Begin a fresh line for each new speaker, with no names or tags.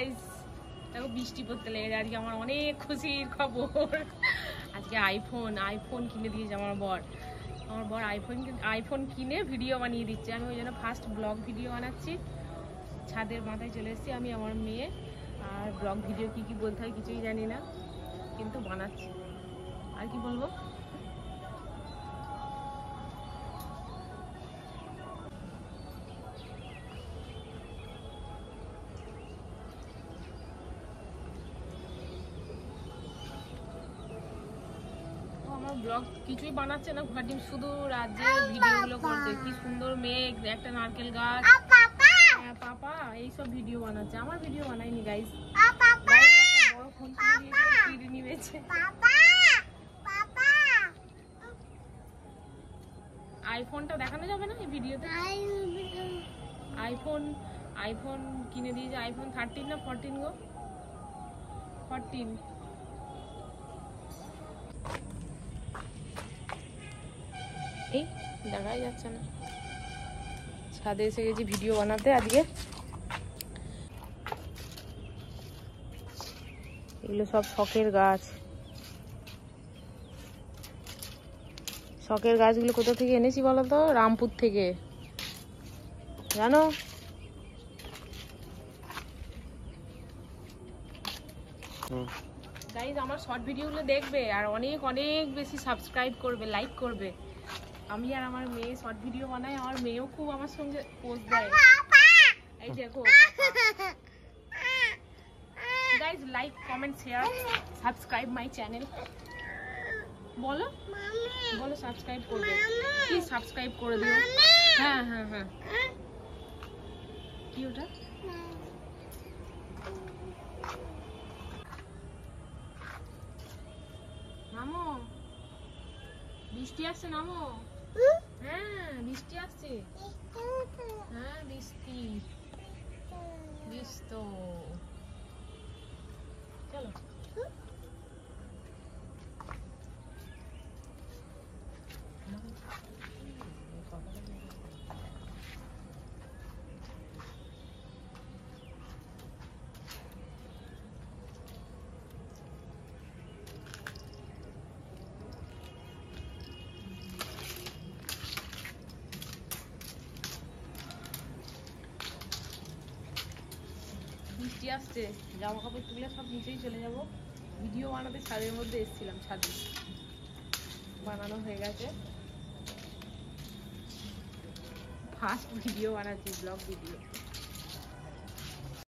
Guys, দেখো বৃষ্টি পড়তে লেগে আজকে আমার অনেক খুশির খবর। আজকে আইফোন কিনে দিয়েছে আমার বর। আইফোন কিনে ভিডিও বানিয়ে দিচ্ছে। আমি ওই জন্য ফার্স্ট ব্লগ ভিডিও বানাচ্ছি। ছাদের মাথায় চলে এসেছি আমি, আমার মেয়ে। আর ব্লগ ভিডিও কি বলতে হয় কিছুই জানি না, কিন্তু বানাচ্ছি। আর কি বলবো, ব্লগ কিছুই বানাচ্ছে না, ঘর ডিম শুধু রাজ্যে ভিডিওগুলো করছে। কি সুন্দর মেঘ, একটা নারকেল গাছ, হ্যাঁ পাপা এইসব ভিডিও বানাচ্ছে। আমার ভিডিও বানাইনি গাইস। বড় ফোন কিনে নিয়েছে। আইফোনটা দেখানো যাবে না এই ভিডিওতে। আইফোন কিনে দিয়েছে। আইফোন 13 না 14 গো, 14। এই দেখাই যাচ্ছে না। ছাদে এসে গেছি ভিডিও বানাতে আজকে। এগুলো সব শখের গাছ। শখের গাছগুলো কোথা থেকে এনেছি বলো তো? রামপুর থেকে, জানো? গাইজ, আমার শর্ট ভিডিওগুলো দেখবে আর অনেক অনেক বেশি সাবস্ক্রাইব করবে, লাইক করবে। আমি আর আমার মেয়ে শর্ট ভিডিও বানাই, আমার মেয়েও খুব আমার সঙ্গে পোস্ট দেয়। এই দেখো guys, like comment share subscribe my channel. বলো বলো সাবস্ক্রাইব করবে, প্লিজ সাবস্ক্রাইব করে দিও। হ্যাঁ হ্যাঁ হ্যাঁ। কি ওটা? নামো, বৃষ্টি আসছে, নামো। হ্যাঁ বৃষ্টি আসছে, হ্যাঁ বৃষ্টি চলো। বৃষ্টি আসছে, জামা কাপড় তুলে সব নিচেই চলে যাব। ভিডিও বানাতে ছাদের মধ্যে এসেছিলাম, ছাদে বানানো হয়ে গেছে। ফার্স্ট ভিডিও বানাচ্ছি, ব্লগ ভিডিও।